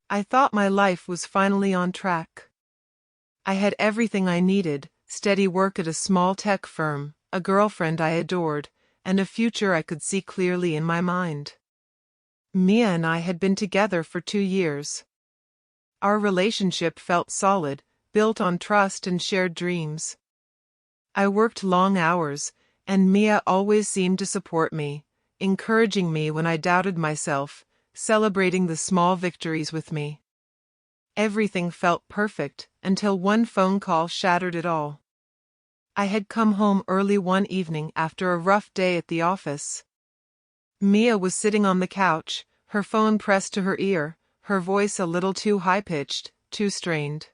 I thought my life was finally on track. I had everything I needed: steady work at a small tech firm, a girlfriend I adored, and a future I could see clearly in my mind. Mia and I had been together for 2 years. Our relationship felt solid, built on trust and shared dreams. I worked long hours, and Mia always seemed to support me, encouraging me when I doubted myself, celebrating the small victories with me. Everything felt perfect, until one phone call shattered it all. I had come home early one evening after a rough day at the office. Mia was sitting on the couch, her phone pressed to her ear, her voice a little too high-pitched, too strained.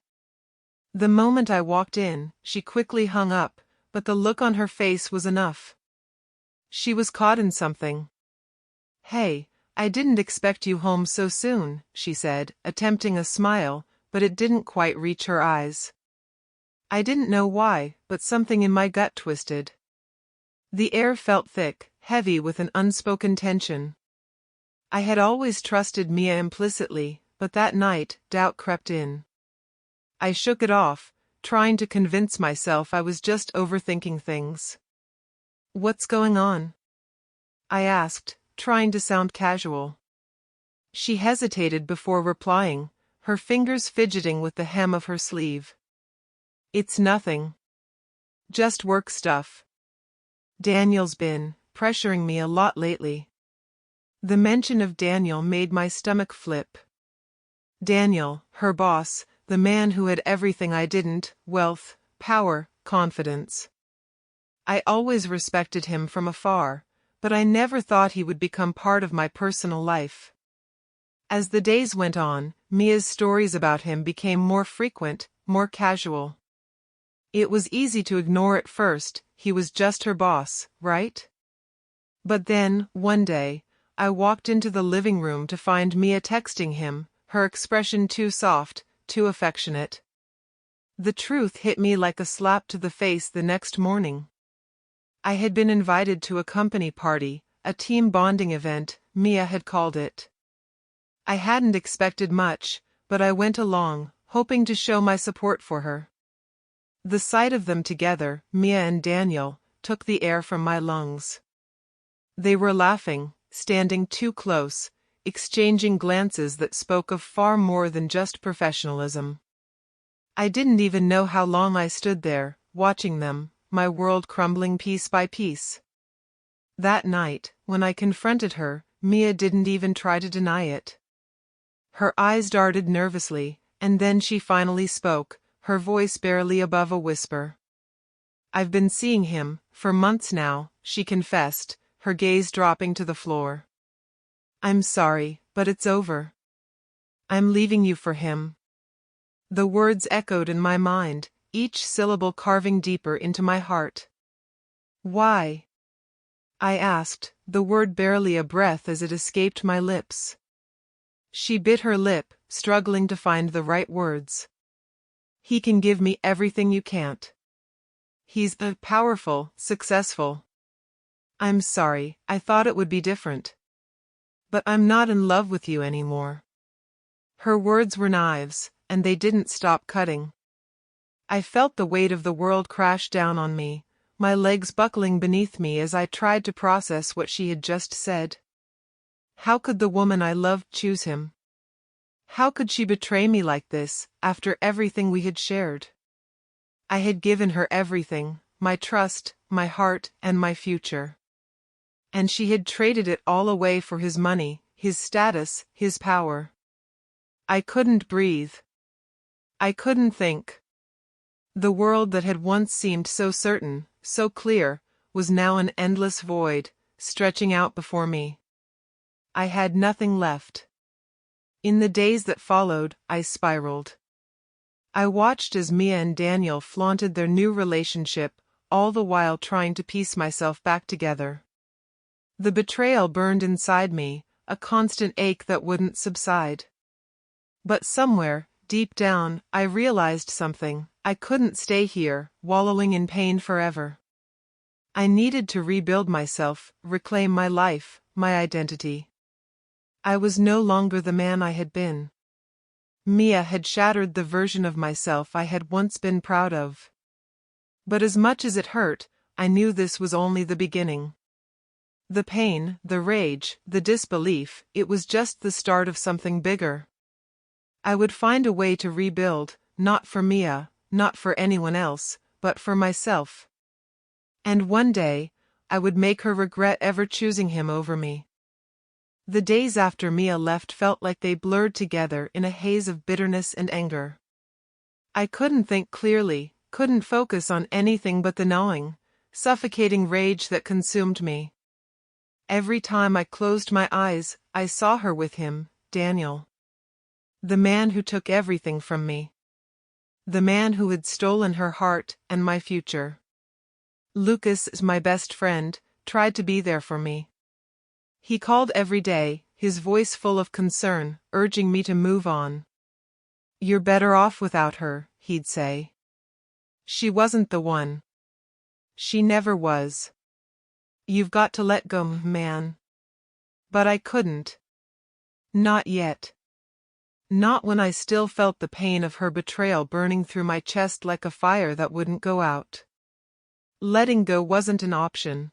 The moment I walked in, she quickly hung up, but the look on her face was enough. She was caught in something. "Hey, I didn't expect you home so soon," she said, attempting a smile, but it didn't quite reach her eyes. I didn't know why, but something in my gut twisted. The air felt thick, heavy with an unspoken tension. I had always trusted Mia implicitly, but that night, doubt crept in. I shook it off, trying to convince myself I was just overthinking things. "What's going on?" I asked, trying to sound casual. She hesitated before replying, her fingers fidgeting with the hem of her sleeve. "It's nothing. Just work stuff. Daniel's been pressuring me a lot lately." The mention of Daniel made my stomach flip. Daniel, her boss, the man who had everything I didn't: wealth, power, confidence. I always respected him from afar, but I never thought he would become part of my personal life. As the days went on, Mia's stories about him became more frequent, more casual. It was easy to ignore at first: he was just her boss, right? But then, one day, I walked into the living room to find Mia texting him, her expression too soft, too affectionate. The truth hit me like a slap to the face the next morning. I had been invited to a company party, a team bonding event, Mia had called it. I hadn't expected much, but I went along, hoping to show my support for her. The sight of them together, Mia and Daniel, took the air from my lungs. They were laughing, standing too close, exchanging glances that spoke of far more than just professionalism. I didn't even know how long I stood there, watching them, my world crumbling piece by piece. That night, when I confronted her, Mia didn't even try to deny it. Her eyes darted nervously, and then she finally spoke, her voice barely above a whisper. "I've been seeing him, for months now," she confessed, her gaze dropping to the floor. "I'm sorry, but it's over. I'm leaving you for him." The words echoed in my mind, each syllable carving deeper into my heart. "Why?" I asked, the word barely a breath as it escaped my lips. She bit her lip, struggling to find the right words. "He can give me everything you can't. He's powerful, successful. I'm sorry, I thought it would be different. But I'm not in love with you anymore." Her words were knives, and they didn't stop cutting. I felt the weight of the world crash down on me, my legs buckling beneath me as I tried to process what she had just said. How could the woman I loved choose him? How could she betray me like this, after everything we had shared? I had given her everything: my trust, my heart, and my future. And she had traded it all away for his money, his status, his power. I couldn't breathe. I couldn't think. The world that had once seemed so certain, so clear, was now an endless void, stretching out before me. I had nothing left. In the days that followed, I spiraled. I watched as Mia and Daniel flaunted their new relationship, all the while trying to piece myself back together. The betrayal burned inside me, a constant ache that wouldn't subside. But somewhere, deep down, I realized something: I couldn't stay here, wallowing in pain forever. I needed to rebuild myself, reclaim my life, my identity. I was no longer the man I had been. Mia had shattered the version of myself I had once been proud of. But as much as it hurt, I knew this was only the beginning. The pain, the rage, the disbelief, it was just the start of something bigger. I would find a way to rebuild, not for Mia, not for anyone else, but for myself. And one day, I would make her regret ever choosing him over me. The days after Mia left felt like they blurred together in a haze of bitterness and anger. I couldn't think clearly, couldn't focus on anything but the gnawing, suffocating rage that consumed me. Every time I closed my eyes, I saw her with him, Daniel. The man who took everything from me. The man who had stolen her heart and my future. Lucas is my best friend, tried to be there for me. He called every day, his voice full of concern, urging me to move on. "You're better off without her," he'd say. "She wasn't the one. She never was. You've got to let go, man." But I couldn't. Not yet. Not when I still felt the pain of her betrayal burning through my chest like a fire that wouldn't go out. Letting go wasn't an option.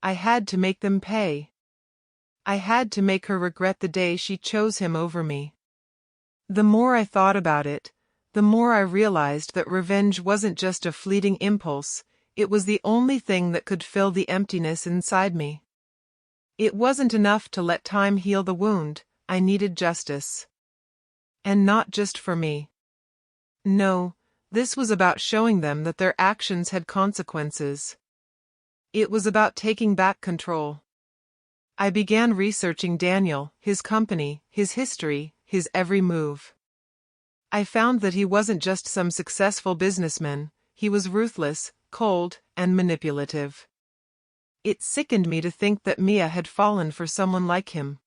I had to make them pay. I had to make her regret the day she chose him over me. The more I thought about it, the more I realized that revenge wasn't just a fleeting impulse, it was the only thing that could fill the emptiness inside me. It wasn't enough to let time heal the wound, I needed justice. And not just for me. No, this was about showing them that their actions had consequences. It was about taking back control. I began researching Daniel, his company, his history, his every move. I found that he wasn't just some successful businessman, he was ruthless, cold, and manipulative. It sickened me to think that Mia had fallen for someone like him.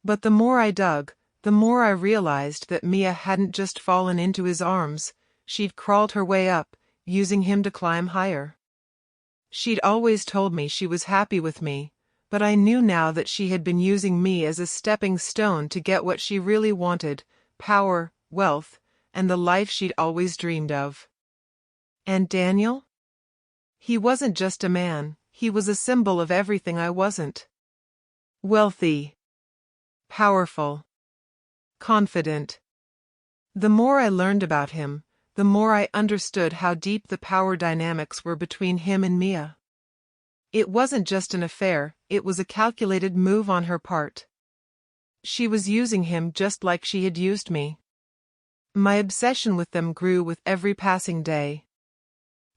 But the more I dug, the more I realized that Mia hadn't just fallen into his arms, she'd crawled her way up, using him to climb higher. She'd always told me she was happy with me, but I knew now that she had been using me as a stepping stone to get what she really wanted, power, wealth, and the life she'd always dreamed of. And Daniel? He wasn't just a man, he was a symbol of everything I wasn't. Wealthy. Powerful. Confident. The more I learned about him, the more I understood how deep the power dynamics were between him and Mia. It wasn't just an affair, it was a calculated move on her part. She was using him just like she had used me. My obsession with them grew with every passing day.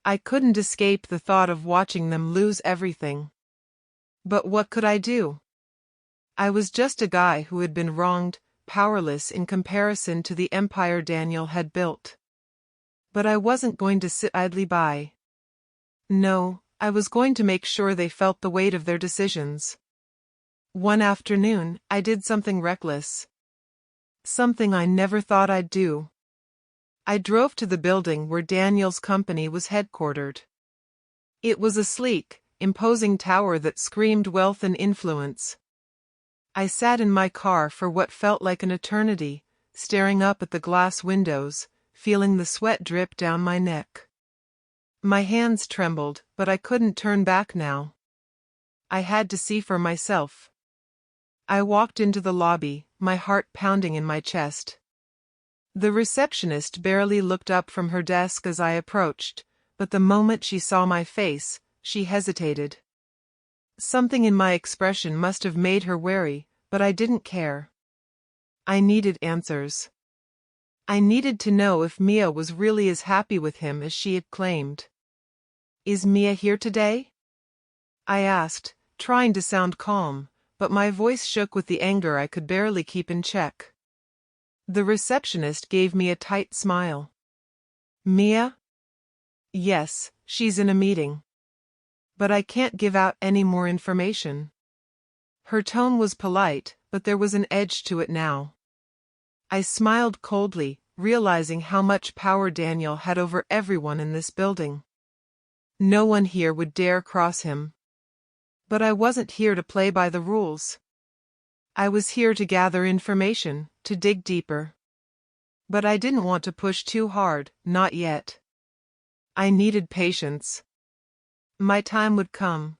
I couldn't escape the thought of watching them lose everything. But what could I do? I was just a guy who had been wronged, powerless in comparison to the empire Daniel had built. But I wasn't going to sit idly by. No, I was going to make sure they felt the weight of their decisions. One afternoon, I did something reckless. Something I never thought I'd do. I drove to the building where Daniel's company was headquartered. It was a sleek, imposing tower that screamed wealth and influence. I sat in my car for what felt like an eternity, staring up at the glass windows, feeling the sweat drip down my neck. My hands trembled, but I couldn't turn back now. I had to see for myself. I walked into the lobby, my heart pounding in my chest. The receptionist barely looked up from her desk as I approached, but the moment she saw my face, she hesitated. Something in my expression must have made her wary, but I didn't care. I needed answers. I needed to know if Mia was really as happy with him as she had claimed. "Is Mia here today?" I asked, trying to sound calm, but my voice shook with the anger I could barely keep in check. The receptionist gave me a tight smile. "Mia?" "Yes, she's in a meeting. But I can't give out any more information." Her tone was polite, but there was an edge to it now. I smiled coldly, realizing how much power Daniel had over everyone in this building. No one here would dare cross him. But I wasn't here to play by the rules. I was here to gather information, to dig deeper. But I didn't want to push too hard, not yet. I needed patience. My time would come.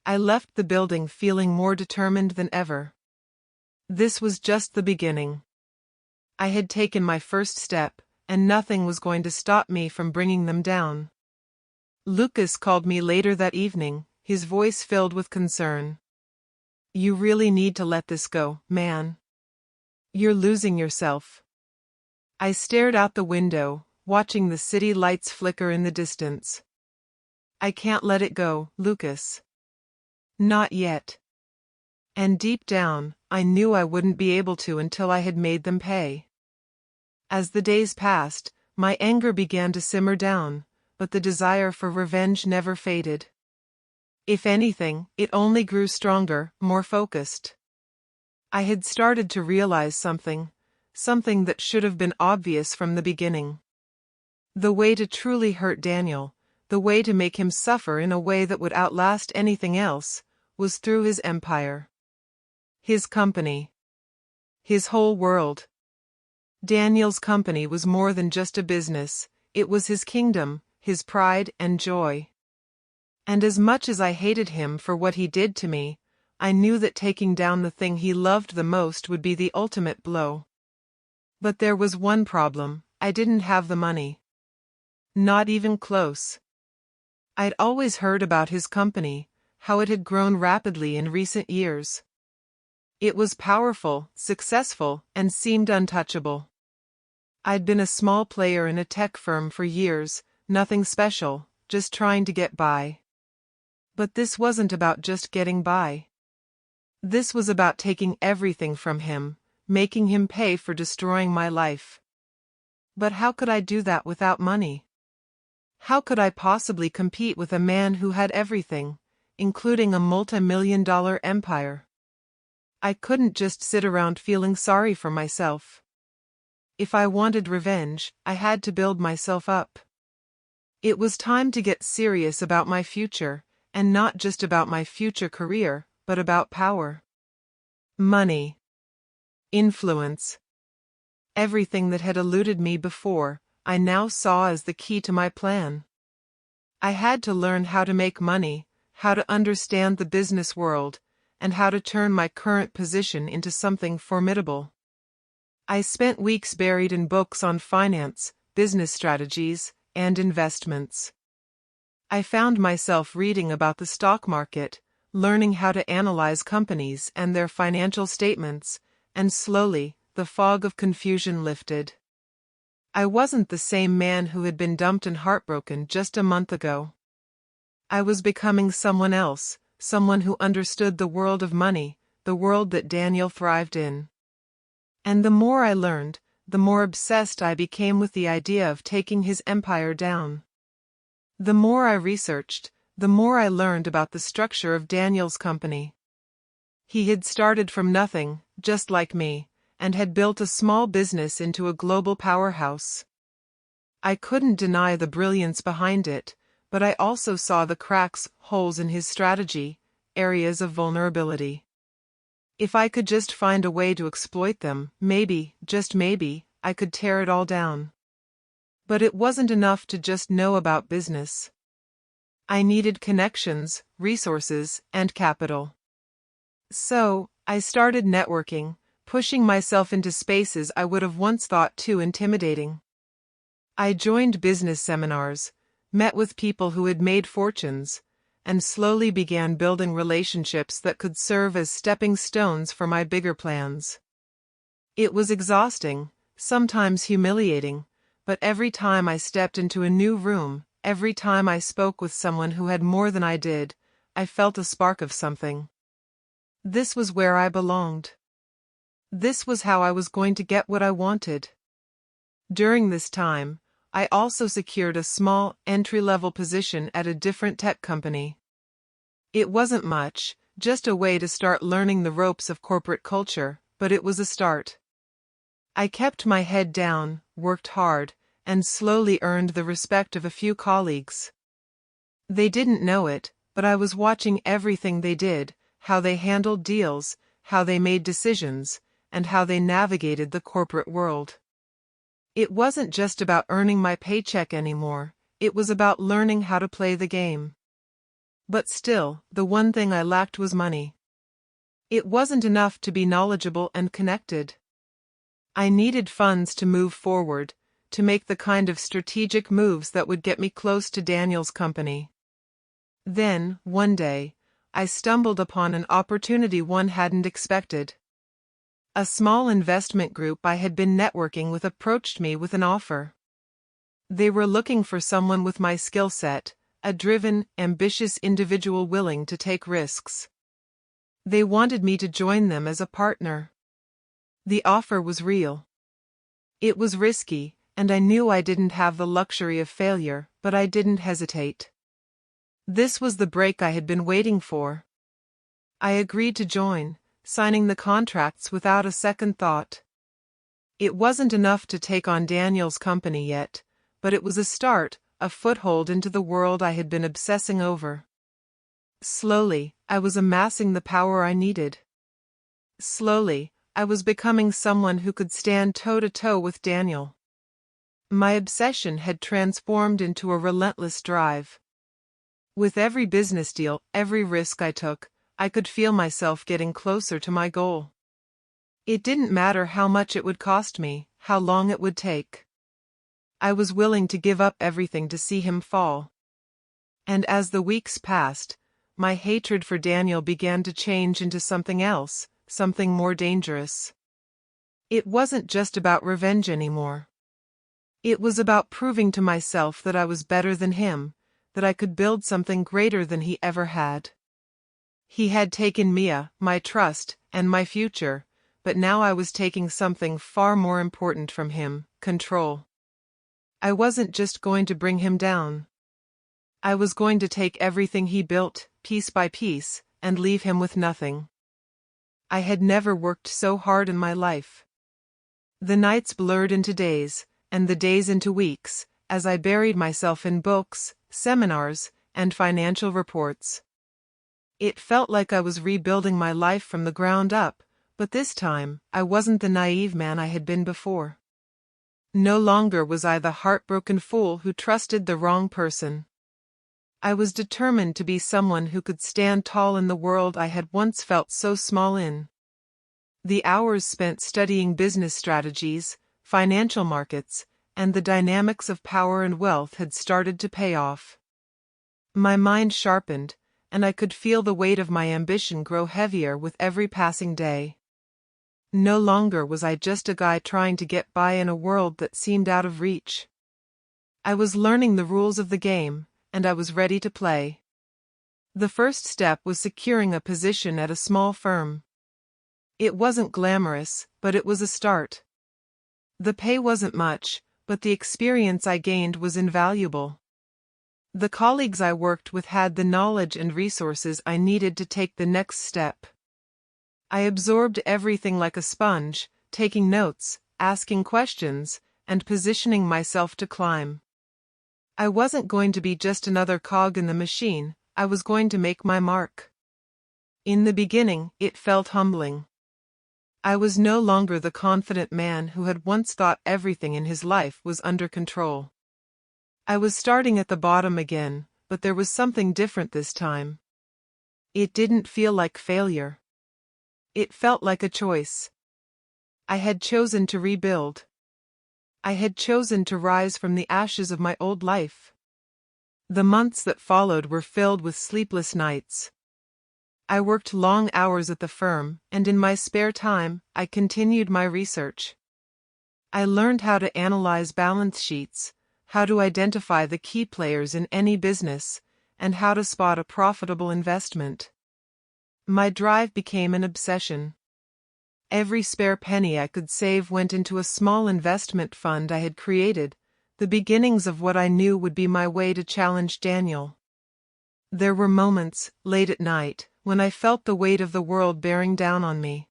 I left the building feeling more determined than ever. This was just the beginning. I had taken my first step, and nothing was going to stop me from bringing them down. Lucas called me later that evening, his voice filled with concern. "You really need to let this go, man. You're losing yourself." I stared out the window, watching the city lights flicker in the distance. "I can't let it go, Lucas. Not yet." And deep down, I knew I wouldn't be able to until I had made them pay. As the days passed, my anger began to simmer down, but the desire for revenge never faded. If anything, it only grew stronger, more focused. I had started to realize something that should have been obvious from the beginning. The way to truly hurt Daniel, the way to make him suffer in a way that would outlast anything else, was through his empire. His company. His whole world. Daniel's company was more than just a business, it was his kingdom, his pride and joy. And as much as I hated him for what he did to me, I knew that taking down the thing he loved the most would be the ultimate blow. But there was one problem: I didn't have the money. Not even close. I'd always heard about his company, how it had grown rapidly in recent years. It was powerful, successful, and seemed untouchable. I'd been a small player in a tech firm for years, nothing special, just trying to get by. But this wasn't about just getting by. This was about taking everything from him, making him pay for destroying my life. But how could I do that without money? How could I possibly compete with a man who had everything, including a multi-million-dollar empire? I couldn't just sit around feeling sorry for myself. If I wanted revenge, I had to build myself up. It was time to get serious about my future, and not just about my future career, but about power. Money. Influence. Everything that had eluded me before, I now saw as the key to my plan. I had to learn how to make money, how to understand the business world, and how to turn my current position into something formidable. I spent weeks buried in books on finance, business strategies, and investments. I found myself reading about the stock market, learning how to analyze companies and their financial statements, and slowly, the fog of confusion lifted. I wasn't the same man who had been dumped and heartbroken just a month ago. I was becoming someone else, someone who understood the world of money, the world that Daniel thrived in. And the more I learned, the more obsessed I became with the idea of taking his empire down. The more I researched, the more I learned about the structure of Daniel's company. He had started from nothing, just like me, and had built a small business into a global powerhouse. I couldn't deny the brilliance behind it, but I also saw the cracks, holes in his strategy, areas of vulnerability. If I could just find a way to exploit them, maybe, just maybe, I could tear it all down. But it wasn't enough to just know about business. I needed connections, resources, and capital. So, I started networking, pushing myself into spaces I would have once thought too intimidating. I joined business seminars, met with people who had made fortunes, and slowly began building relationships that could serve as stepping stones for my bigger plans. It was exhausting, sometimes humiliating, but every time I stepped into a new room, every time I spoke with someone who had more than I did, I felt a spark of something. This was where I belonged. This was how I was going to get what I wanted. During this time, I also secured a small, entry-level position at a different tech company. It wasn't much, just a way to start learning the ropes of corporate culture, but it was a start. I kept my head down, worked hard, and slowly earned the respect of a few colleagues. They didn't know it, but I was watching everything they did, how they handled deals, how they made decisions, and how they navigated the corporate world. It wasn't just about earning my paycheck anymore, it was about learning how to play the game. But still, the one thing I lacked was money. It wasn't enough to be knowledgeable and connected. I needed funds to move forward, to make the kind of strategic moves that would get me close to Daniel's company. Then, one day, I stumbled upon an opportunity one hadn't expected. A small investment group I had been networking with approached me with an offer. They were looking for someone with my skill set, a driven, ambitious individual willing to take risks. They wanted me to join them as a partner. The offer was real. It was risky, and I knew I didn't have the luxury of failure, but I didn't hesitate. This was the break I had been waiting for. I agreed to join, signing the contracts without a second thought. It wasn't enough to take on Daniel's company yet, but it was a start, a foothold into the world I had been obsessing over. Slowly, I was amassing the power I needed. Slowly, I was becoming someone who could stand toe-to-toe with Daniel. My obsession had transformed into a relentless drive. With every business deal, every risk I took, I could feel myself getting closer to my goal. It didn't matter how much it would cost me, how long it would take. I was willing to give up everything to see him fall. And as the weeks passed, my hatred for Daniel began to change into something else, something more dangerous. It wasn't just about revenge anymore. It was about proving to myself that I was better than him, that I could build something greater than he ever had. He had taken Mia, my trust, and my future, but now I was taking something far more important from him, control. I wasn't just going to bring him down. I was going to take everything he built, piece by piece, and leave him with nothing. I had never worked so hard in my life. The nights blurred into days, and the days into weeks, as I buried myself in books, seminars, and financial reports. It felt like I was rebuilding my life from the ground up, but this time, I wasn't the naive man I had been before. No longer was I the heartbroken fool who trusted the wrong person. I was determined to be someone who could stand tall in the world I had once felt so small in. The hours spent studying business strategies, financial markets, and the dynamics of power and wealth had started to pay off. My mind sharpened, and I could feel the weight of my ambition grow heavier with every passing day. No longer was I just a guy trying to get by in a world that seemed out of reach. I was learning the rules of the game, and I was ready to play. The first step was securing a position at a small firm. It wasn't glamorous, but it was a start. The pay wasn't much, but the experience I gained was invaluable. The colleagues I worked with had the knowledge and resources I needed to take the next step. I absorbed everything like a sponge, taking notes, asking questions, and positioning myself to climb. I wasn't going to be just another cog in the machine, I was going to make my mark. In the beginning, it felt humbling. I was no longer the confident man who had once thought everything in his life was under control. I was starting at the bottom again, but there was something different this time. It didn't feel like failure. It felt like a choice. I had chosen to rebuild. I had chosen to rise from the ashes of my old life. The months that followed were filled with sleepless nights. I worked long hours at the firm, and in my spare time, I continued my research. I learned how to analyze balance sheets, how to identify the key players in any business, and how to spot a profitable investment. My drive became an obsession. Every spare penny I could save went into a small investment fund I had created, the beginnings of what I knew would be my way to challenge Daniel. There were moments, late at night, when I felt the weight of the world bearing down on me.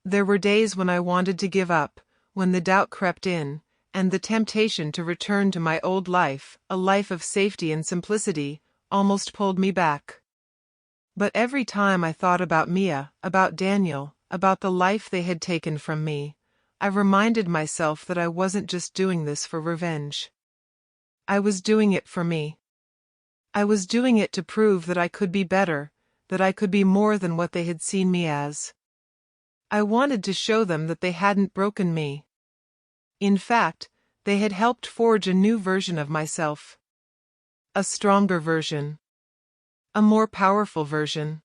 There were days when I wanted to give up, when the doubt crept in, and the temptation to return to my old life, a life of safety and simplicity, almost pulled me back. But every time I thought about Mia, about Daniel, about the life they had taken from me, I reminded myself that I wasn't just doing this for revenge. I was doing it for me. I was doing it to prove that I could be better, that I could be more than what they had seen me as. I wanted to show them that they hadn't broken me. In fact, they had helped forge a new version of myself. A stronger version. A more powerful version.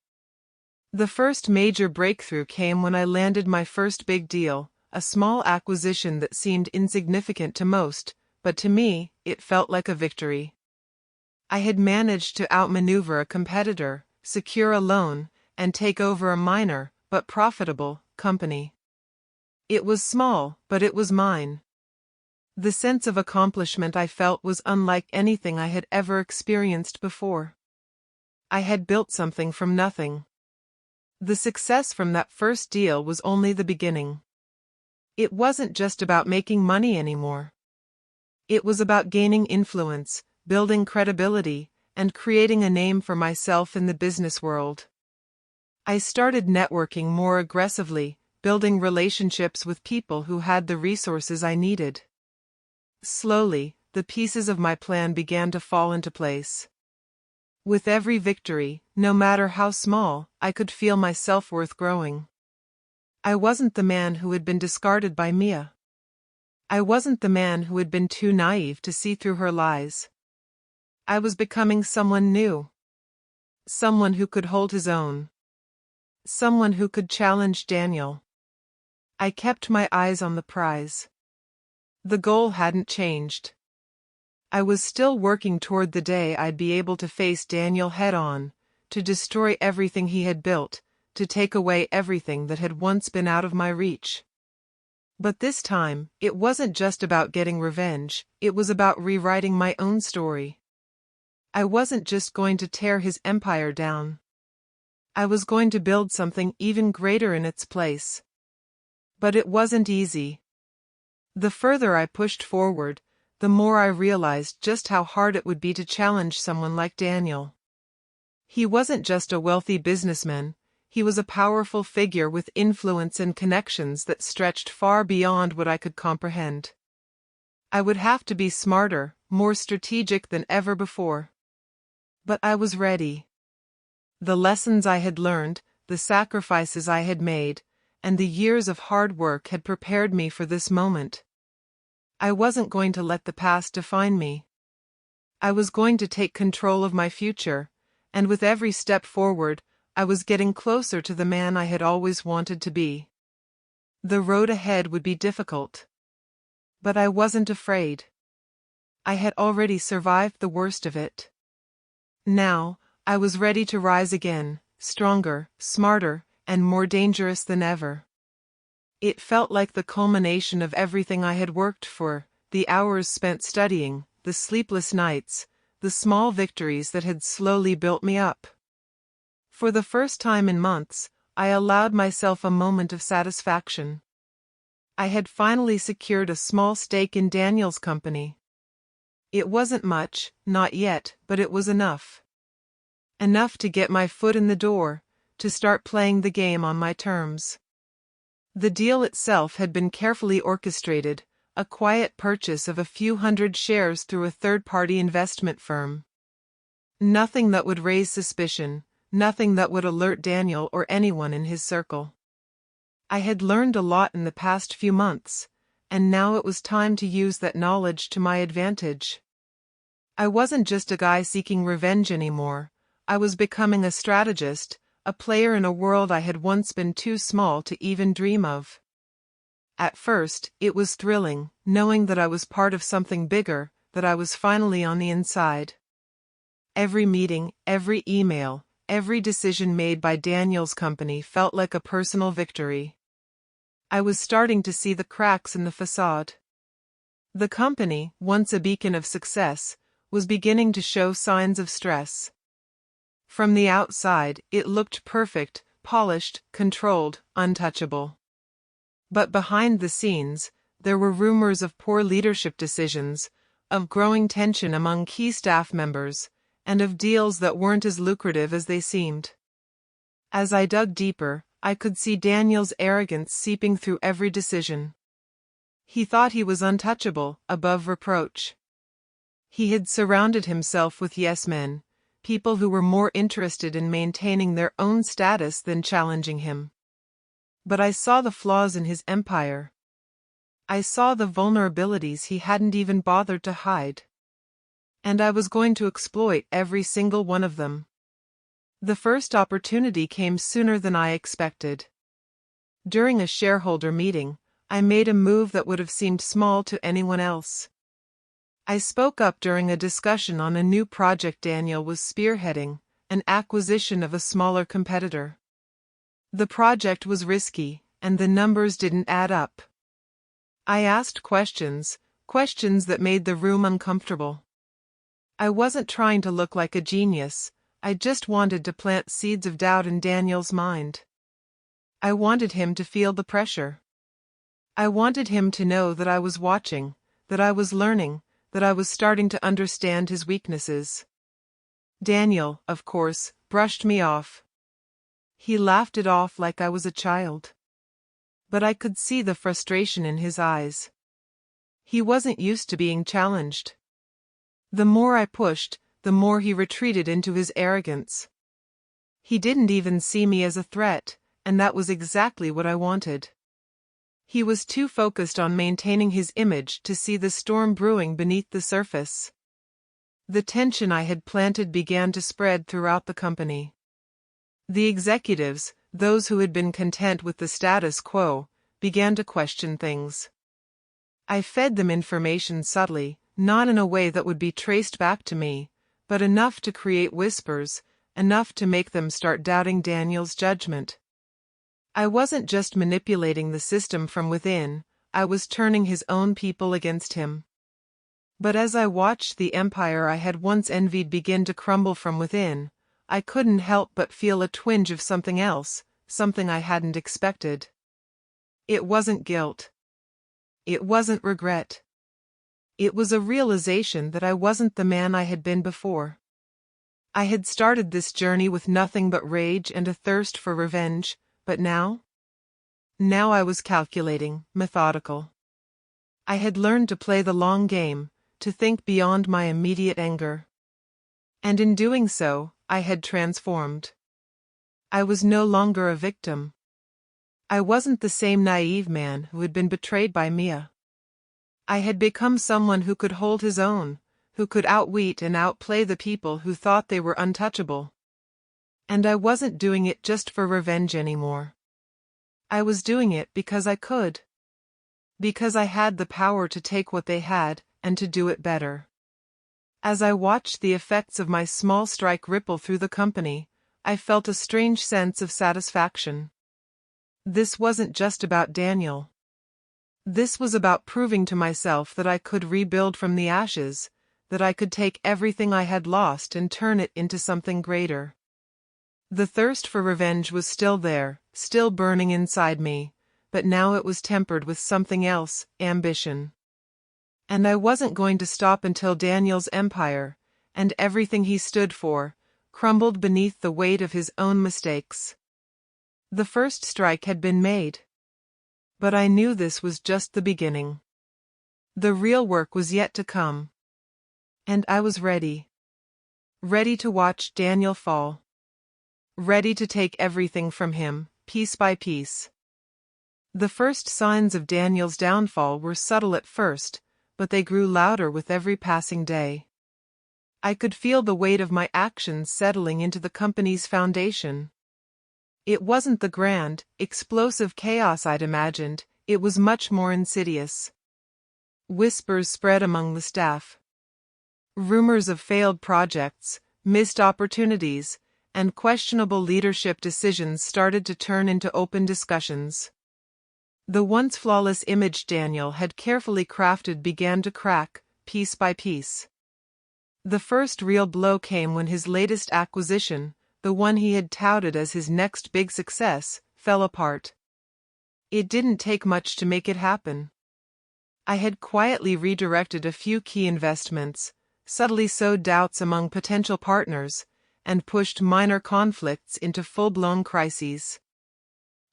The first major breakthrough came when I landed my first big deal, a small acquisition that seemed insignificant to most, but to me, it felt like a victory. I had managed to outmaneuver a competitor, secure a loan, and take over a minor, but profitable, company. It was small, but it was mine. The sense of accomplishment I felt was unlike anything I had ever experienced before. I had built something from nothing. The success from that first deal was only the beginning. It wasn't just about making money anymore. It was about gaining influence, building credibility, and creating a name for myself in the business world. I started networking more aggressively, building relationships with people who had the resources I needed. Slowly, the pieces of my plan began to fall into place. With every victory, no matter how small, I could feel my self-worth growing. I wasn't the man who had been discarded by Mia. I wasn't the man who had been too naive to see through her lies. I was becoming someone new. Someone who could hold his own. Someone who could challenge Daniel. I kept my eyes on the prize. The goal hadn't changed. I was still working toward the day I'd be able to face Daniel head-on, to destroy everything he had built, to take away everything that had once been out of my reach. But this time, it wasn't just about getting revenge, it was about rewriting my own story. I wasn't just going to tear his empire down. I was going to build something even greater in its place. But it wasn't easy. The further I pushed forward, the more I realized just how hard it would be to challenge someone like Daniel. He wasn't just a wealthy businessman, he was a powerful figure with influence and connections that stretched far beyond what I could comprehend. I would have to be smarter, more strategic than ever before. But I was ready. The lessons I had learned, the sacrifices I had made, and the years of hard work had prepared me for this moment. I wasn't going to let the past define me. I was going to take control of my future, and with every step forward, I was getting closer to the man I had always wanted to be. The road ahead would be difficult. But I wasn't afraid. I had already survived the worst of it. Now, I was ready to rise again, stronger, smarter, and more dangerous than ever. It felt like the culmination of everything I had worked for, the hours spent studying, the sleepless nights, the small victories that had slowly built me up. For the first time in months, I allowed myself a moment of satisfaction. I had finally secured a small stake in Daniel's company. It wasn't much, not yet, but it was enough. Enough to get my foot in the door, to start playing the game on my terms. The deal itself had been carefully orchestrated, a quiet purchase of a few hundred shares through a third-party investment firm. Nothing that would raise suspicion, nothing that would alert Daniel or anyone in his circle. I had learned a lot in the past few months, and now it was time to use that knowledge to my advantage. I wasn't just a guy seeking revenge anymore, I was becoming a strategist, a player in a world I had once been too small to even dream of. At first, it was thrilling, knowing that I was part of something bigger, that I was finally on the inside. Every meeting, every email, every decision made by Daniel's company felt like a personal victory. I was starting to see the cracks in the facade. The company, once a beacon of success, was beginning to show signs of stress. From the outside, it looked perfect, polished, controlled, untouchable. But behind the scenes, there were rumors of poor leadership decisions, of growing tension among key staff members, and of deals that weren't as lucrative as they seemed. As I dug deeper, I could see Daniel's arrogance seeping through every decision. He thought he was untouchable, above reproach. He had surrounded himself with yes-men, people who were more interested in maintaining their own status than challenging him. But I saw the flaws in his empire. I saw the vulnerabilities he hadn't even bothered to hide. And I was going to exploit every single one of them. The first opportunity came sooner than I expected. During a shareholder meeting, I made a move that would have seemed small to anyone else. I spoke up during a discussion on a new project Daniel was spearheading, an acquisition of a smaller competitor. The project was risky, and the numbers didn't add up. I asked questions that made the room uncomfortable. I wasn't trying to look like a genius, I just wanted to plant seeds of doubt in Daniel's mind. I wanted him to feel the pressure. I wanted him to know that I was watching, that I was learning, that I was starting to understand his weaknesses. Daniel, of course, brushed me off. He laughed it off like I was a child. But I could see the frustration in his eyes. He wasn't used to being challenged. The more I pushed, the more he retreated into his arrogance. He didn't even see me as a threat, and that was exactly what I wanted. He was too focused on maintaining his image to see the storm brewing beneath the surface. The tension I had planted began to spread throughout the company. The executives, those who had been content with the status quo, began to question things. I fed them information subtly, not in a way that would be traced back to me, but enough to create whispers, enough to make them start doubting Daniel's judgment. I wasn't just manipulating the system from within, I was turning his own people against him. But as I watched the empire I had once envied begin to crumble from within, I couldn't help but feel a twinge of something else, something I hadn't expected. It wasn't guilt. It wasn't regret. It was a realization that I wasn't the man I had been before. I had started this journey with nothing but rage and a thirst for revenge, but now? Now I was calculating, methodical. I had learned to play the long game, to think beyond my immediate anger. And in doing so, I had transformed. I was no longer a victim. I wasn't the same naive man who had been betrayed by Mia. I had become someone who could hold his own, who could outwit and outplay the people who thought they were untouchable. And I wasn't doing it just for revenge anymore. I was doing it because I could. Because I had the power to take what they had, and to do it better. As I watched the effects of my small strike ripple through the company, I felt a strange sense of satisfaction. This wasn't just about Daniel. This was about proving to myself that I could rebuild from the ashes, that I could take everything I had lost and turn it into something greater. The thirst for revenge was still there, still burning inside me, but now it was tempered with something else, ambition. And I wasn't going to stop until Daniel's empire, and everything he stood for, crumbled beneath the weight of his own mistakes. The first strike had been made. But I knew this was just the beginning. The real work was yet to come. And I was ready. Ready to watch Daniel fall. Ready to take everything from him, piece by piece. The first signs of Daniel's downfall were subtle at first, but they grew louder with every passing day. I could feel the weight of my actions settling into the company's foundation. It wasn't the grand, explosive chaos I'd imagined, it was much more insidious. Whispers spread among the staff. Rumors of failed projects, missed opportunities, and questionable leadership decisions started to turn into open discussions. The once flawless image Daniel had carefully crafted began to crack, piece by piece. The first real blow came when his latest acquisition, the one he had touted as his next big success, fell apart. It didn't take much to make it happen. I had quietly redirected a few key investments, subtly sowed doubts among potential partners, and pushed minor conflicts into full-blown crises.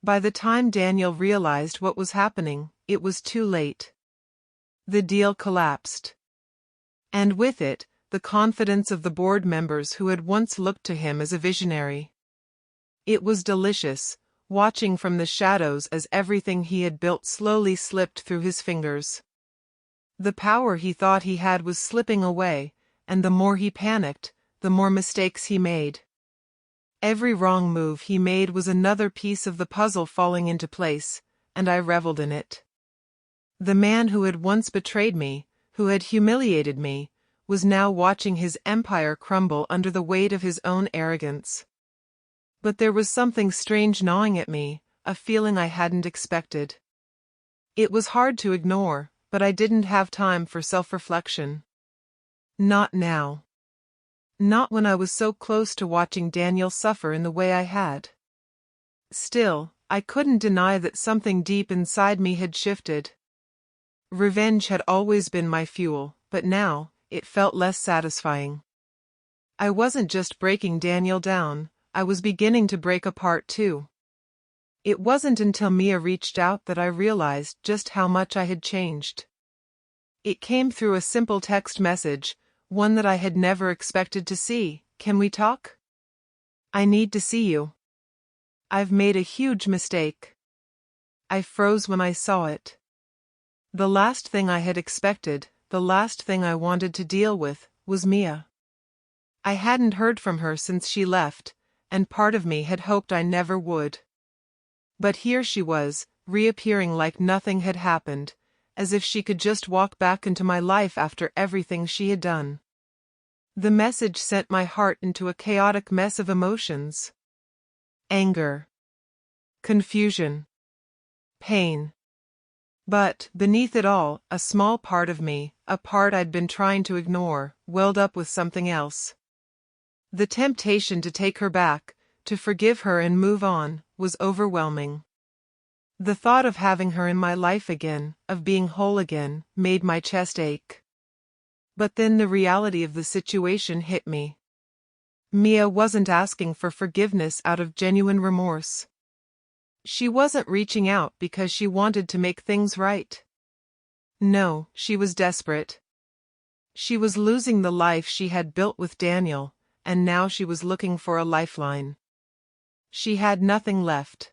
By the time Daniel realized what was happening, it was too late. The deal collapsed. And with it, the confidence of the board members who had once looked to him as a visionary. It was delicious, watching from the shadows as everything he had built slowly slipped through his fingers. The power he thought he had was slipping away, and the more he panicked, the more mistakes he made. Every wrong move he made was another piece of the puzzle falling into place, and I reveled in it. The man who had once betrayed me, who had humiliated me, was now watching his empire crumble under the weight of his own arrogance. But there was something strange gnawing at me, a feeling I hadn't expected. It was hard to ignore, but I didn't have time for self-reflection. Not now. Not when I was so close to watching Daniel suffer in the way I had. Still, I couldn't deny that something deep inside me had shifted. Revenge had always been my fuel, but now, it felt less satisfying. I wasn't just breaking Daniel down, I was beginning to break apart too. It wasn't until Mia reached out that I realized just how much I had changed. It came through a simple text message, one that I had never expected to see. "Can we talk? I need to see you. I've made a huge mistake." I froze when I saw it. The last thing I had expected, the last thing I wanted to deal with, was Mia. I hadn't heard from her since she left, and part of me had hoped I never would. But here she was, reappearing like nothing had happened, as if she could just walk back into my life after everything she had done. The message sent my heart into a chaotic mess of emotions. Anger. Confusion. Pain. But, beneath it all, a small part of me, a part I'd been trying to ignore, welled up with something else. The temptation to take her back, to forgive her and move on, was overwhelming. The thought of having her in my life again, of being whole again, made my chest ache. But then the reality of the situation hit me. Mia wasn't asking for forgiveness out of genuine remorse. She wasn't reaching out because she wanted to make things right. No, she was desperate. She was losing the life she had built with Daniel, and now she was looking for a lifeline. She had nothing left.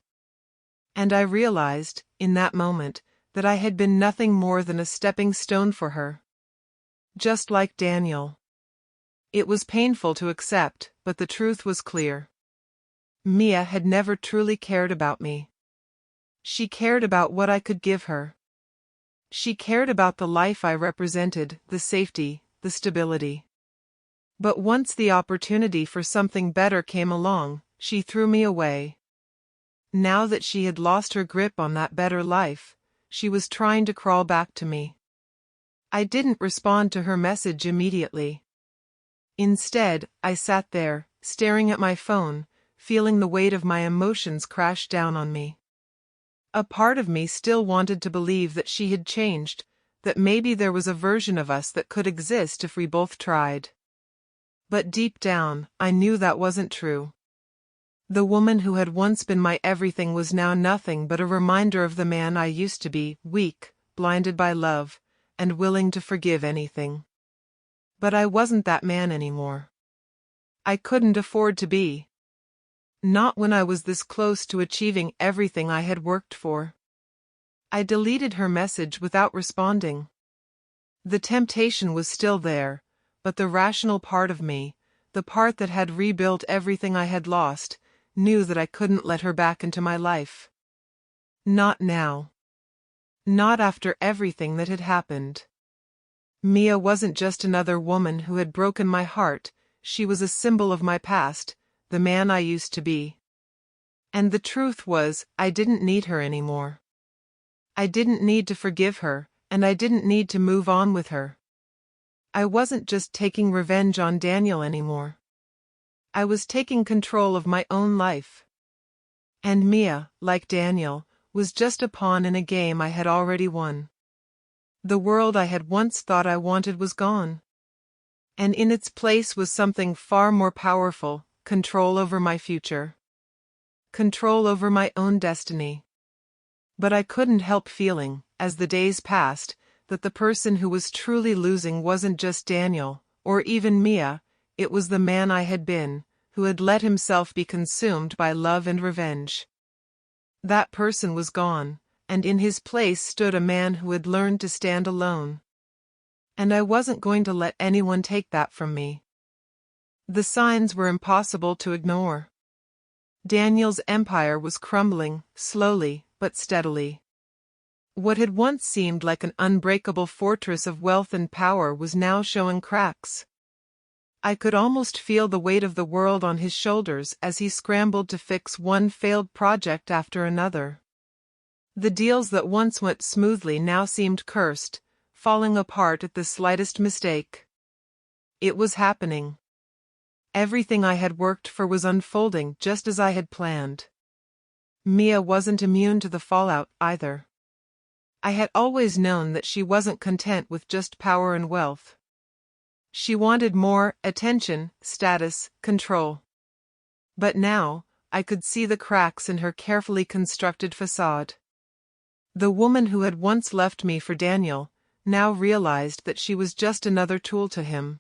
And I realized, in that moment, that I had been nothing more than a stepping stone for her. Just like Daniel. It was painful to accept, but the truth was clear. Mia had never truly cared about me. She cared about what I could give her. She cared about the life I represented, the safety, the stability. But once the opportunity for something better came along, she threw me away. Now that she had lost her grip on that better life, she was trying to crawl back to me. I didn't respond to her message immediately. Instead, I sat there, staring at my phone, feeling the weight of my emotions crash down on me. A part of me still wanted to believe that she had changed, that maybe there was a version of us that could exist if we both tried. But deep down, I knew that wasn't true. The woman who had once been my everything was now nothing but a reminder of the man I used to be, weak, blinded by love, and willing to forgive anything. But I wasn't that man anymore. I couldn't afford to be. Not when I was this close to achieving everything I had worked for. I deleted her message without responding. The temptation was still there, but the rational part of me, the part that had rebuilt everything I had lost, knew that I couldn't let her back into my life. Not now. Not after everything that had happened. Mia wasn't just another woman who had broken my heart, she was a symbol of my past, the man I used to be. And the truth was, I didn't need her anymore. I didn't need to forgive her, and I didn't need to move on with her. I wasn't just taking revenge on Daniel anymore. I was taking control of my own life. And Mia, like Daniel, was just a pawn in a game I had already won. The world I had once thought I wanted was gone. And in its place was something far more powerful, control over my future. Control over my own destiny. But I couldn't help feeling, as the days passed, that the person who was truly losing wasn't just Daniel, or even Mia, it was the man I had been, who had let himself be consumed by love and revenge. That person was gone, and in his place stood a man who had learned to stand alone. And I wasn't going to let anyone take that from me. The signs were impossible to ignore. Daniel's empire was crumbling, slowly but steadily. What had once seemed like an unbreakable fortress of wealth and power was now showing cracks. I could almost feel the weight of the world on his shoulders as he scrambled to fix one failed project after another. The deals that once went smoothly now seemed cursed, falling apart at the slightest mistake. It was happening. Everything I had worked for was unfolding just as I had planned. Mia wasn't immune to the fallout either. I had always known that she wasn't content with just power and wealth. She wanted more attention, status, control. But now, I could see the cracks in her carefully constructed facade. The woman who had once left me for Daniel now realized that she was just another tool to him.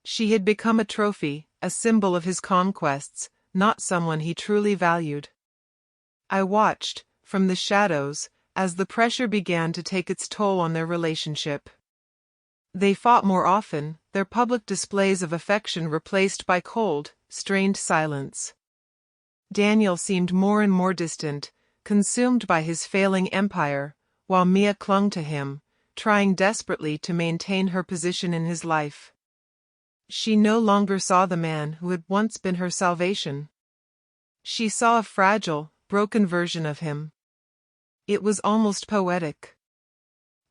She had become a trophy, a symbol of his conquests, not someone he truly valued. I watched, from the shadows, as the pressure began to take its toll on their relationship. They fought more often, their public displays of affection replaced by cold, strained silence. Daniel seemed more and more distant, consumed by his failing empire, while Mia clung to him, trying desperately to maintain her position in his life. She no longer saw the man who had once been her salvation. She saw a fragile, broken version of him. It was almost poetic.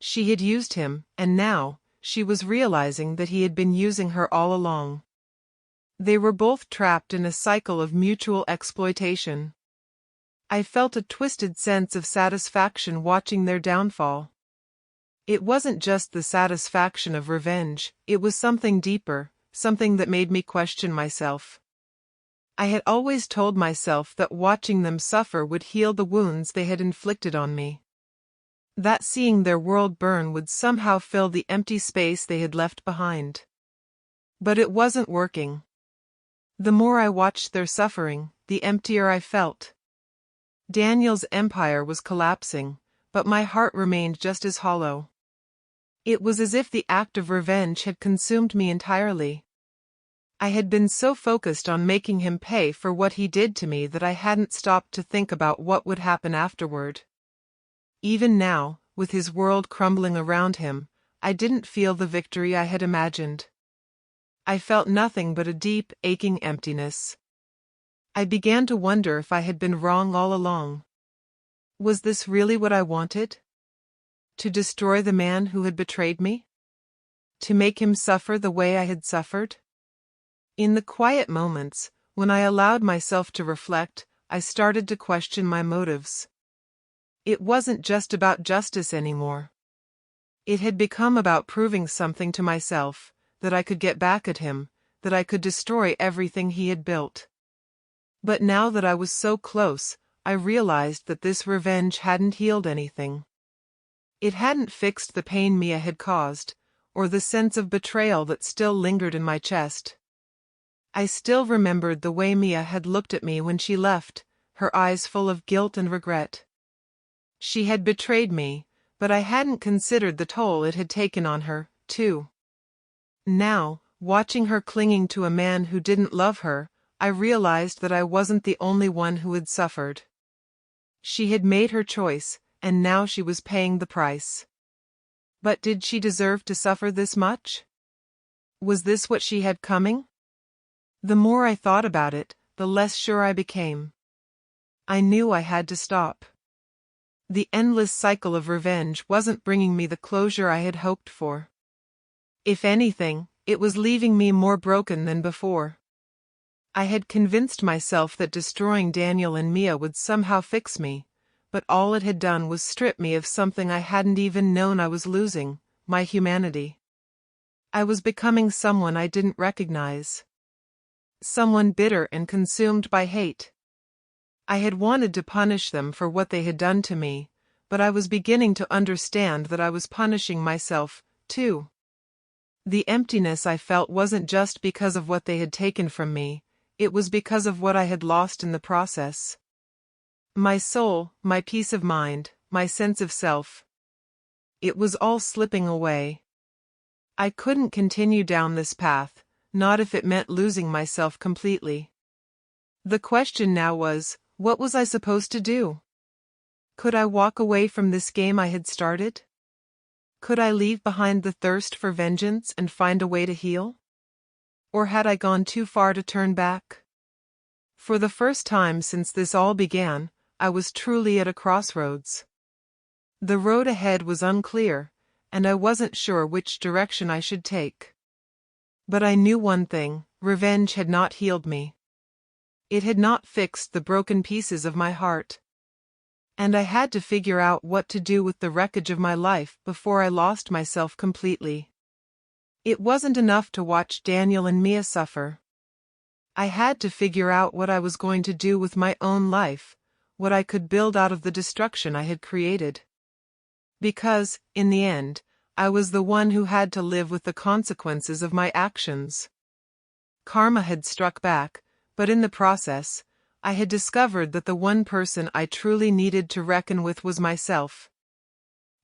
She had used him, and now, she was realizing that he had been using her all along. They were both trapped in a cycle of mutual exploitation. I felt a twisted sense of satisfaction watching their downfall. It wasn't just the satisfaction of revenge, it was something deeper, something that made me question myself. I had always told myself that watching them suffer would heal the wounds they had inflicted on me. That seeing their world burn would somehow fill the empty space they had left behind. But it wasn't working. The more I watched their suffering, the emptier I felt. Daniel's empire was collapsing, but my heart remained just as hollow. It was as if the act of revenge had consumed me entirely. I had been so focused on making him pay for what he did to me that I hadn't stopped to think about what would happen afterward. Even now, with his world crumbling around him, I didn't feel the victory I had imagined. I felt nothing but a deep, aching emptiness. I began to wonder if I had been wrong all along. Was this really what I wanted? To destroy the man who had betrayed me? To make him suffer the way I had suffered? In the quiet moments, when I allowed myself to reflect, I started to question my motives. It wasn't just about justice anymore. It had become about proving something to myself, that I could get back at him, that I could destroy everything he had built. But now that I was so close, I realized that this revenge hadn't healed anything. It hadn't fixed the pain Mia had caused, or the sense of betrayal that still lingered in my chest. I still remembered the way Mia had looked at me when she left, her eyes full of guilt and regret. She had betrayed me, but I hadn't considered the toll it had taken on her, too. Now, watching her clinging to a man who didn't love her, I realized that I wasn't the only one who had suffered. She had made her choice, and now she was paying the price. But did she deserve to suffer this much? Was this what she had coming? The more I thought about it, the less sure I became. I knew I had to stop. The endless cycle of revenge wasn't bringing me the closure I had hoped for. If anything, it was leaving me more broken than before. I had convinced myself that destroying Daniel and Mia would somehow fix me, but all it had done was strip me of something I hadn't even known I was losing, my humanity. I was becoming someone I didn't recognize. Someone bitter and consumed by hate. I had wanted to punish them for what they had done to me, but I was beginning to understand that I was punishing myself, too. The emptiness I felt wasn't just because of what they had taken from me, it was because of what I had lost in the process. My soul, my peace of mind, my sense of self. It was all slipping away. I couldn't continue down this path, not if it meant losing myself completely. The question now was, what was I supposed to do? Could I walk away from this game I had started? Could I leave behind the thirst for vengeance and find a way to heal? Or had I gone too far to turn back? For the first time since this all began, I was truly at a crossroads. The road ahead was unclear, and I wasn't sure which direction I should take. But I knew one thing: revenge had not healed me. It had not fixed the broken pieces of my heart. And I had to figure out what to do with the wreckage of my life before I lost myself completely. It wasn't enough to watch Daniel and Mia suffer. I had to figure out what I was going to do with my own life, what I could build out of the destruction I had created. Because, in the end, I was the one who had to live with the consequences of my actions. Karma had struck back, but in the process, I had discovered that the one person I truly needed to reckon with was myself.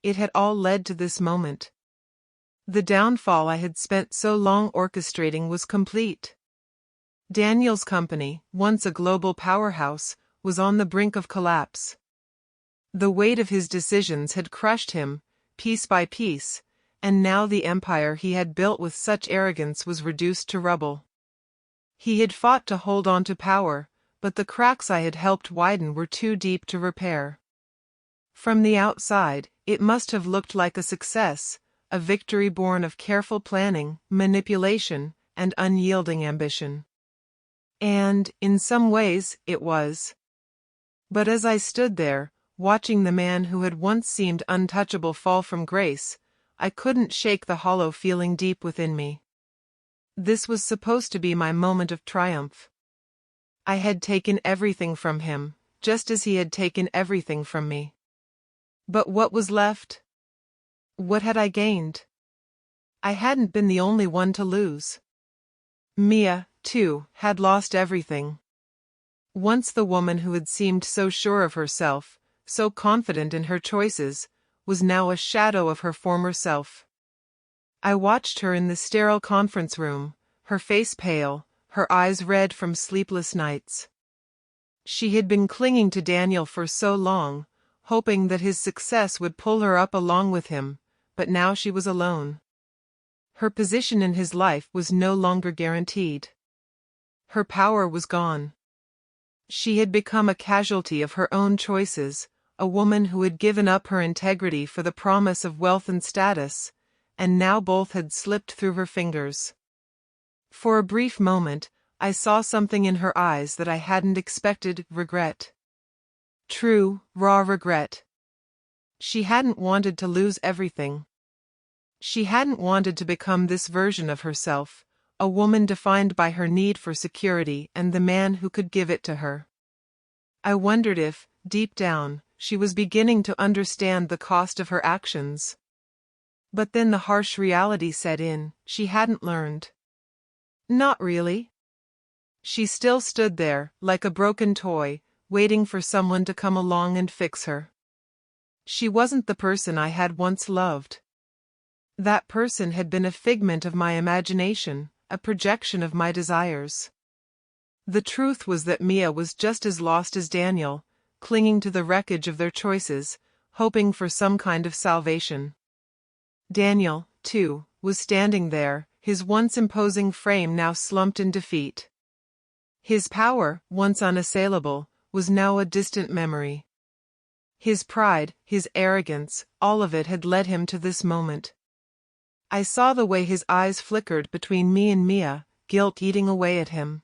It had all led to this moment. The downfall I had spent so long orchestrating was complete. Daniel's company, once a global powerhouse, was on the brink of collapse. The weight of his decisions had crushed him, piece by piece, and now the empire he had built with such arrogance was reduced to rubble. He had fought to hold on to power, but the cracks I had helped widen were too deep to repair. From the outside, it must have looked like a success, a victory born of careful planning, manipulation, and unyielding ambition. And, in some ways, it was. But as I stood there, watching the man who had once seemed untouchable fall from grace, I couldn't shake the hollow feeling deep within me. This was supposed to be my moment of triumph. I had taken everything from him, just as he had taken everything from me. But what was left? What had I gained? I hadn't been the only one to lose. Mia, too, had lost everything. Once the woman who had seemed so sure of herself, so confident in her choices, was now a shadow of her former self. I watched her in the sterile conference room, her face pale, her eyes red from sleepless nights. She had been clinging to Daniel for so long, hoping that his success would pull her up along with him, but now she was alone. Her position in his life was no longer guaranteed. Her power was gone. She had become a casualty of her own choices, a woman who had given up her integrity for the promise of wealth and status, and now both had slipped through her fingers. For a brief moment, I saw something in her eyes that I hadn't expected: regret. True, raw regret. She hadn't wanted to lose everything. She hadn't wanted to become this version of herself, a woman defined by her need for security and the man who could give it to her. I wondered if, deep down, she was beginning to understand the cost of her actions. But then the harsh reality set in: she hadn't learned. Not really. She still stood there, like a broken toy, waiting for someone to come along and fix her. She wasn't the person I had once loved. That person had been a figment of my imagination, a projection of my desires. The truth was that Mia was just as lost as Daniel, clinging to the wreckage of their choices, hoping for some kind of salvation. Daniel, too, was standing there, his once imposing frame now slumped in defeat. His power, once unassailable, was now a distant memory. His pride, his arrogance, all of it had led him to this moment. I saw the way his eyes flickered between me and Mia, guilt eating away at him.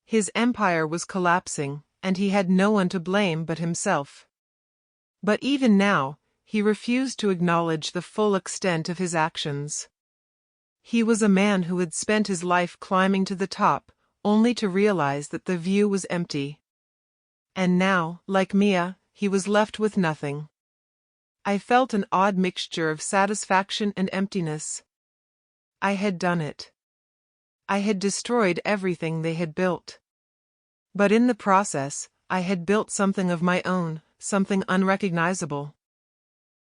His empire was collapsing, and he had no one to blame but himself. But even now, he refused to acknowledge the full extent of his actions. He was a man who had spent his life climbing to the top, only to realize that the view was empty. And now, like Mia, he was left with nothing. I felt an odd mixture of satisfaction and emptiness. I had done it. I had destroyed everything they had built. But in the process, I had built something of my own, something unrecognizable.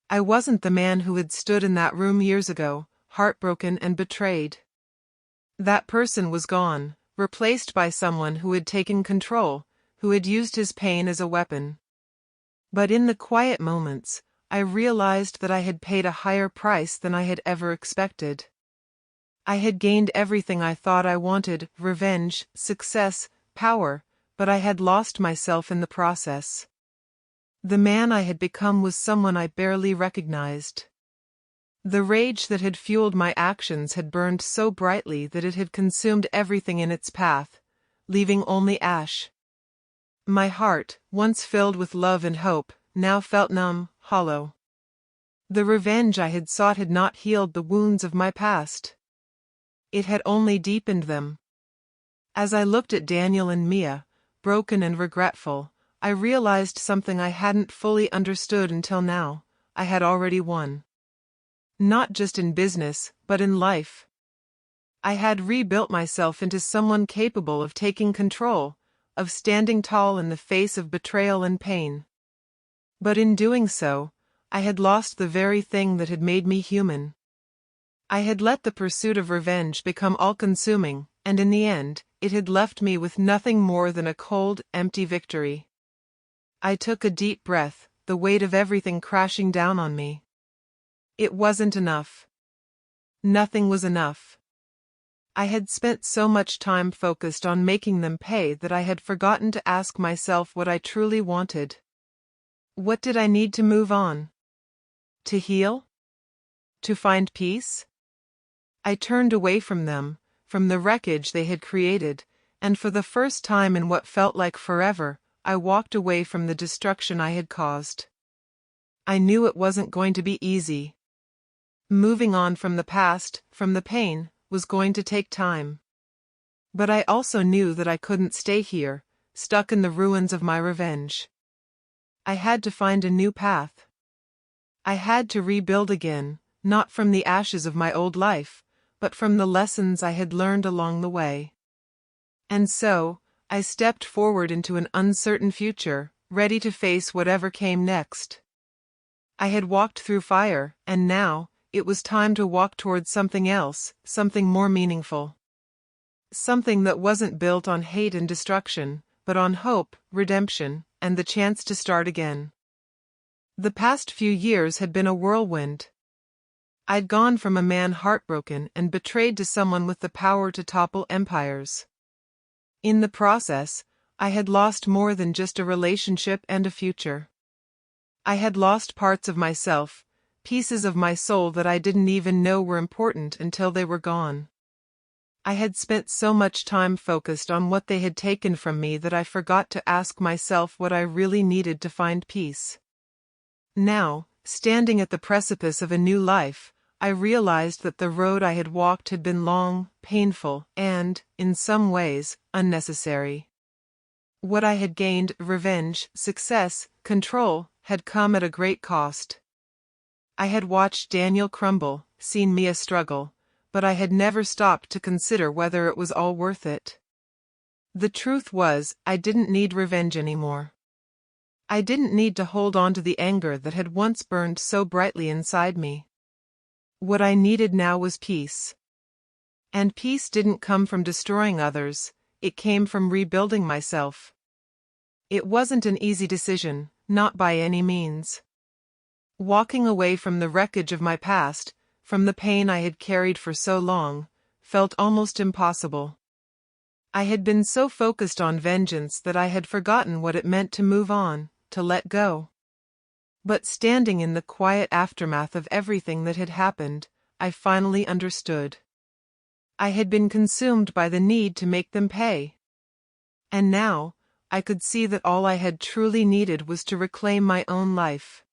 I wasn't the man who had stood in that room years ago, heartbroken and betrayed. That person was gone, replaced by someone who had taken control, who had used his pain as a weapon. But in the quiet moments, I realized that I had paid a higher price than I had ever expected. I had gained everything I thought I wanted: revenge, success, power, but I had lost myself in the process. The man I had become was someone I barely recognized. The rage that had fueled my actions had burned so brightly that it had consumed everything in its path, leaving only ash. My heart, once filled with love and hope, now felt numb, hollow. The revenge I had sought had not healed the wounds of my past. It had only deepened them. As I looked at Daniel and Mia, broken and regretful, I realized something I hadn't fully understood until now: I had already won. Not just in business, but in life. I had rebuilt myself into someone capable of taking control, of standing tall in the face of betrayal and pain. But in doing so, I had lost the very thing that had made me human. I had let the pursuit of revenge become all-consuming, and in the end, it had left me with nothing more than a cold, empty victory. I took a deep breath, the weight of everything crashing down on me. It wasn't enough. Nothing was enough. I had spent so much time focused on making them pay that I had forgotten to ask myself what I truly wanted. What did I need to move on? To heal? To find peace? I turned away from them, from the wreckage they had created, and for the first time in what felt like forever, I walked away from the destruction I had caused. I knew it wasn't going to be easy. Moving on from the past, from the pain, was going to take time. But I also knew that I couldn't stay here, stuck in the ruins of my revenge. I had to find a new path. I had to rebuild again, not from the ashes of my old life, but from the lessons I had learned along the way. And so, I stepped forward into an uncertain future, ready to face whatever came next. I had walked through fire, and now, it was time to walk towards something else, something more meaningful. Something that wasn't built on hate and destruction, but on hope, redemption, and the chance to start again. The past few years had been a whirlwind. I'd gone from a man heartbroken and betrayed to someone with the power to topple empires. In the process, I had lost more than just a relationship and a future. I had lost parts of myself, pieces of my soul that I didn't even know were important until they were gone. I had spent so much time focused on what they had taken from me that I forgot to ask myself what I really needed to find peace. Now, standing at the precipice of a new life, I realized that the road I had walked had been long, painful, and, in some ways, unnecessary. What I had gained, revenge, success, control, had come at a great cost. I had watched Daniel crumble, seen Mia struggle, but I had never stopped to consider whether it was all worth it. The truth was, I didn't need revenge anymore. I didn't need to hold on to the anger that had once burned so brightly inside me. What I needed now was peace. And peace didn't come from destroying others, it came from rebuilding myself. It wasn't an easy decision, not by any means. Walking away from the wreckage of my past, from the pain I had carried for so long, felt almost impossible. I had been so focused on vengeance that I had forgotten what it meant to move on, to let go. But standing in the quiet aftermath of everything that had happened, I finally understood. I had been consumed by the need to make them pay. And now, I could see that all I had truly needed was to reclaim my own life.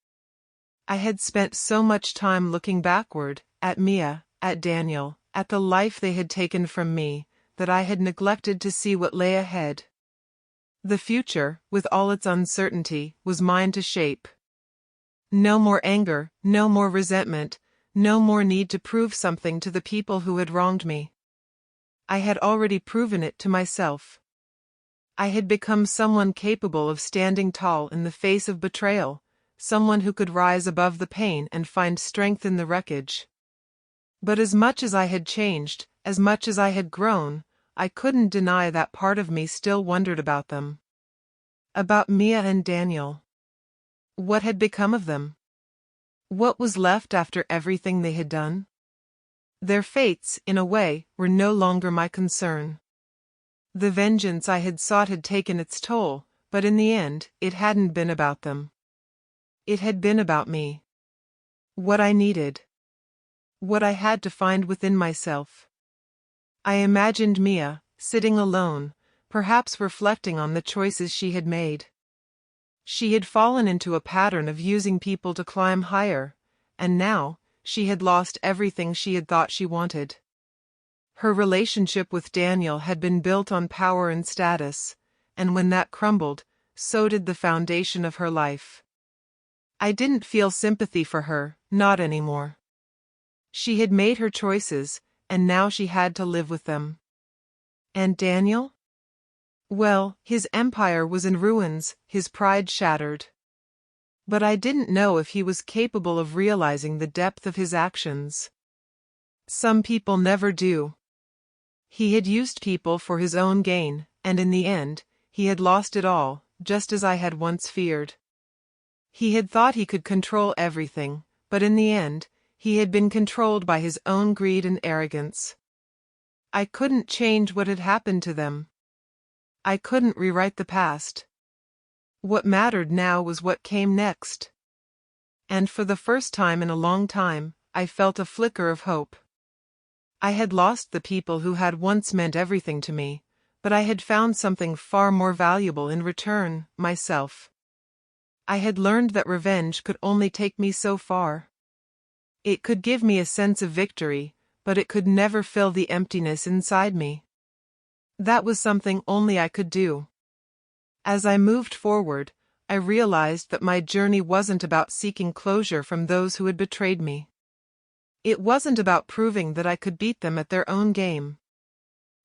I had spent so much time looking backward, at Mia, at Daniel, at the life they had taken from me, that I had neglected to see what lay ahead. The future, with all its uncertainty, was mine to shape. No more anger, no more resentment, no more need to prove something to the people who had wronged me. I had already proven it to myself. I had become someone capable of standing tall in the face of betrayal, someone who could rise above the pain and find strength in the wreckage. But as much as I had changed, as much as I had grown, I couldn't deny that part of me still wondered about them. About Mia and Daniel. What had become of them? What was left after everything they had done? Their fates, in a way, were no longer my concern. The vengeance I had sought had taken its toll, but in the end, it hadn't been about them. It had been about me. What I needed. What I had to find within myself. I imagined Mia, sitting alone, perhaps reflecting on the choices she had made. She had fallen into a pattern of using people to climb higher, and now, she had lost everything she had thought she wanted. Her relationship with Daniel had been built on power and status, and when that crumbled, so did the foundation of her life. I didn't feel sympathy for her, not anymore. She had made her choices, and now she had to live with them. And Daniel? Well, his empire was in ruins, his pride shattered. But I didn't know if he was capable of realizing the depth of his actions. Some people never do. He had used people for his own gain, and in the end, he had lost it all, just as I had once feared. He had thought he could control everything, but in the end, he had been controlled by his own greed and arrogance. I couldn't change what had happened to them. I couldn't rewrite the past. What mattered now was what came next. And for the first time in a long time, I felt a flicker of hope. I had lost the people who had once meant everything to me, but I had found something far more valuable in return, myself. I had learned that revenge could only take me so far. It could give me a sense of victory, but it could never fill the emptiness inside me. That was something only I could do. As I moved forward, I realized that my journey wasn't about seeking closure from those who had betrayed me. It wasn't about proving that I could beat them at their own game.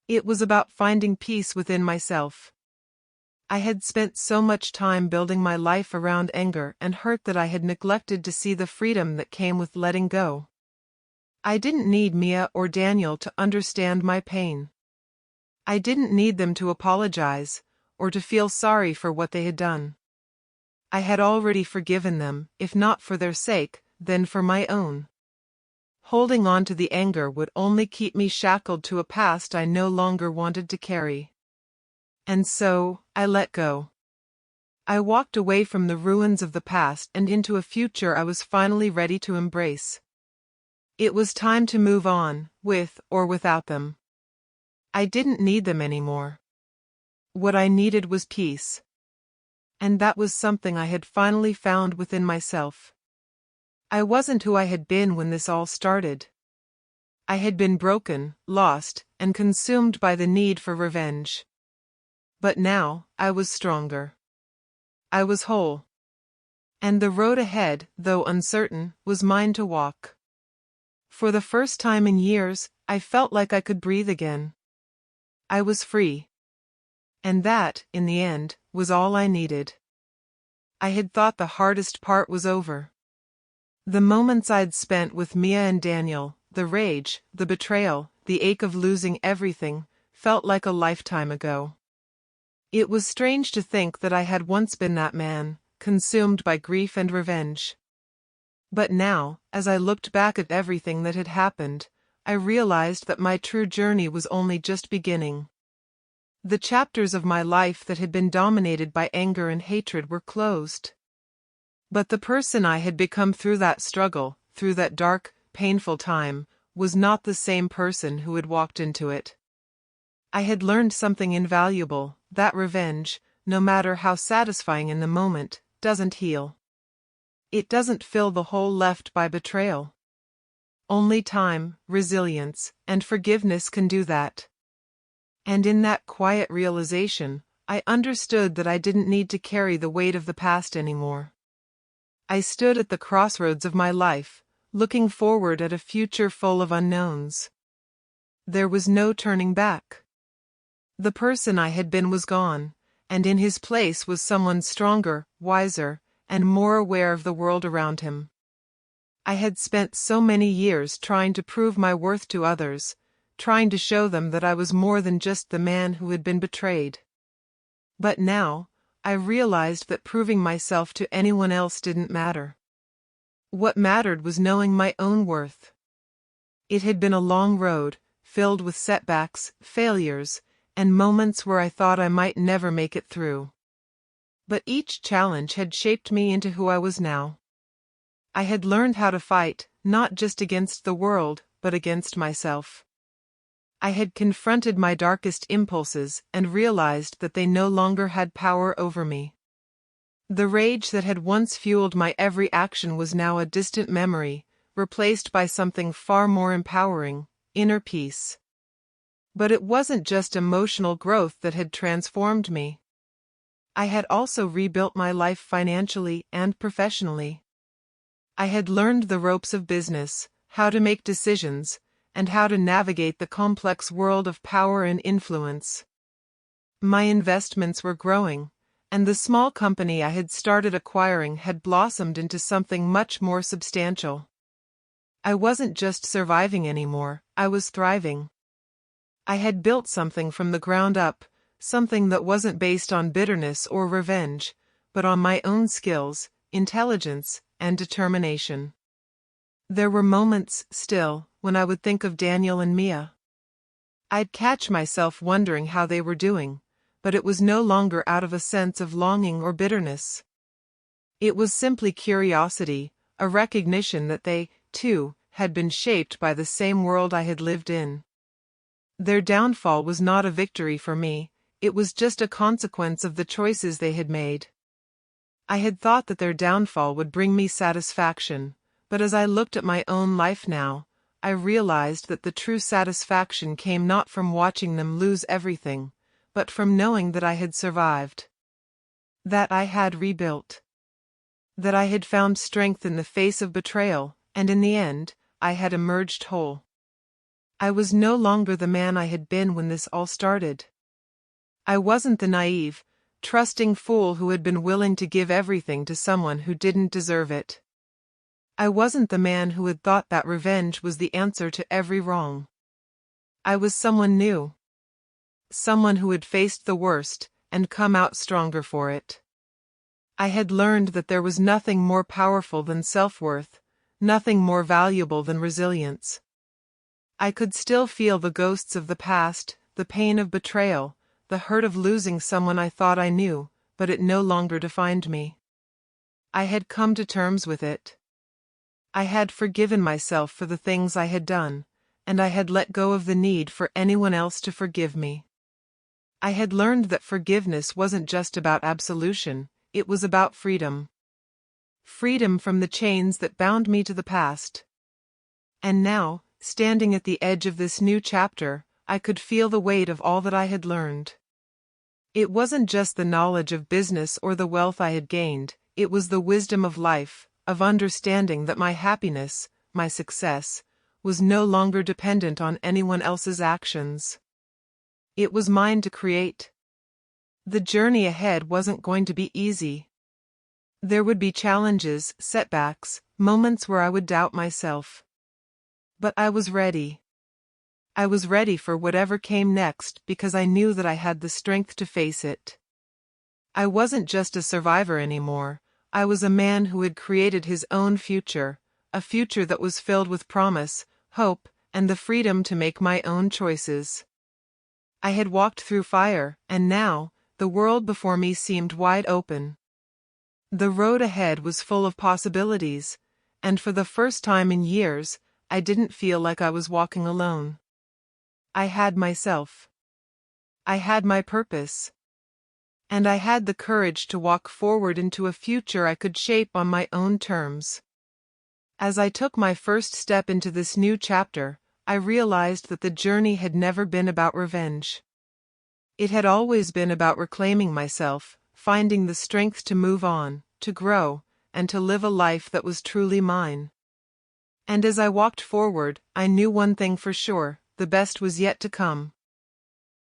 It was about finding peace within myself. I had spent so much time building my life around anger and hurt that I had neglected to see the freedom that came with letting go. I didn't need Mia or Daniel to understand my pain. I didn't need them to apologize, or to feel sorry for what they had done. I had already forgiven them, if not for their sake, then for my own. Holding on to the anger would only keep me shackled to a past I no longer wanted to carry. And so, I let go. I walked away from the ruins of the past and into a future I was finally ready to embrace. It was time to move on, with or without them. I didn't need them anymore. What I needed was peace. And that was something I had finally found within myself. I wasn't who I had been when this all started. I had been broken, lost, and consumed by the need for revenge. But now, I was stronger. I was whole. And the road ahead, though uncertain, was mine to walk. For the first time in years, I felt like I could breathe again. I was free. And that, in the end, was all I needed. I had thought the hardest part was over. The moments I'd spent with Mia and Daniel, the rage, the betrayal, the ache of losing everything, felt like a lifetime ago. It was strange to think that I had once been that man, consumed by grief and revenge. But now, as I looked back at everything that had happened, I realized that my true journey was only just beginning. The chapters of my life that had been dominated by anger and hatred were closed. But the person I had become through that struggle, through that dark, painful time, was not the same person who had walked into it. I had learned something invaluable, that revenge, no matter how satisfying in the moment, doesn't heal. It doesn't fill the hole left by betrayal. Only time, resilience, and forgiveness can do that. And in that quiet realization, I understood that I didn't need to carry the weight of the past anymore. I stood at the crossroads of my life, looking forward at a future full of unknowns. There was no turning back. The person I had been was gone, and in his place was someone stronger, wiser, and more aware of the world around him. I had spent so many years trying to prove my worth to others, trying to show them that I was more than just the man who had been betrayed. But now, I realized that proving myself to anyone else didn't matter. What mattered was knowing my own worth. It had been a long road, filled with setbacks, failures, and moments where I thought I might never make it through. But each challenge had shaped me into who I was now. I had learned how to fight, not just against the world, but against myself. I had confronted my darkest impulses and realized that they no longer had power over me. The rage that had once fueled my every action was now a distant memory, replaced by something far more empowering, inner peace. But it wasn't just emotional growth that had transformed me. I had also rebuilt my life financially and professionally. I had learned the ropes of business, how to make decisions, and how to navigate the complex world of power and influence. My investments were growing, and the small company I had started acquiring had blossomed into something much more substantial. I wasn't just surviving anymore, I was thriving. I had built something from the ground up, something that wasn't based on bitterness or revenge, but on my own skills, intelligence, and determination. There were moments, still, when I would think of Daniel and Mia. I'd catch myself wondering how they were doing, but it was no longer out of a sense of longing or bitterness. It was simply curiosity, a recognition that they, too, had been shaped by the same world I had lived in. Their downfall was not a victory for me, it was just a consequence of the choices they had made. I had thought that their downfall would bring me satisfaction, but as I looked at my own life now, I realized that the true satisfaction came not from watching them lose everything, but from knowing that I had survived. That I had rebuilt. That I had found strength in the face of betrayal, and in the end, I had emerged whole. I was no longer the man I had been when this all started. I wasn't the naive, trusting fool who had been willing to give everything to someone who didn't deserve it. I wasn't the man who had thought that revenge was the answer to every wrong. I was someone new. Someone who had faced the worst, and come out stronger for it. I had learned that there was nothing more powerful than self-worth, nothing more valuable than resilience. I could still feel the ghosts of the past, the pain of betrayal, the hurt of losing someone I thought I knew, but it no longer defined me. I had come to terms with it. I had forgiven myself for the things I had done, and I had let go of the need for anyone else to forgive me. I had learned that forgiveness wasn't just about absolution, it was about freedom. Freedom from the chains that bound me to the past. And now, standing at the edge of this new chapter, I could feel the weight of all that I had learned. It wasn't just the knowledge of business or the wealth I had gained, it was the wisdom of life, of understanding that my happiness, my success, was no longer dependent on anyone else's actions. It was mine to create. The journey ahead wasn't going to be easy. There would be challenges, setbacks, moments where I would doubt myself. But I was ready. I was ready for whatever came next because I knew that I had the strength to face it. I wasn't just a survivor anymore, I was a man who had created his own future, a future that was filled with promise, hope, and the freedom to make my own choices. I had walked through fire, and now, the world before me seemed wide open. The road ahead was full of possibilities, and for the first time in years, I didn't feel like I was walking alone. I had myself. I had my purpose. And I had the courage to walk forward into a future I could shape on my own terms. As I took my first step into this new chapter, I realized that the journey had never been about revenge. It had always been about reclaiming myself, finding the strength to move on, to grow, and to live a life that was truly mine. And as I walked forward, I knew one thing for sure: the best was yet to come.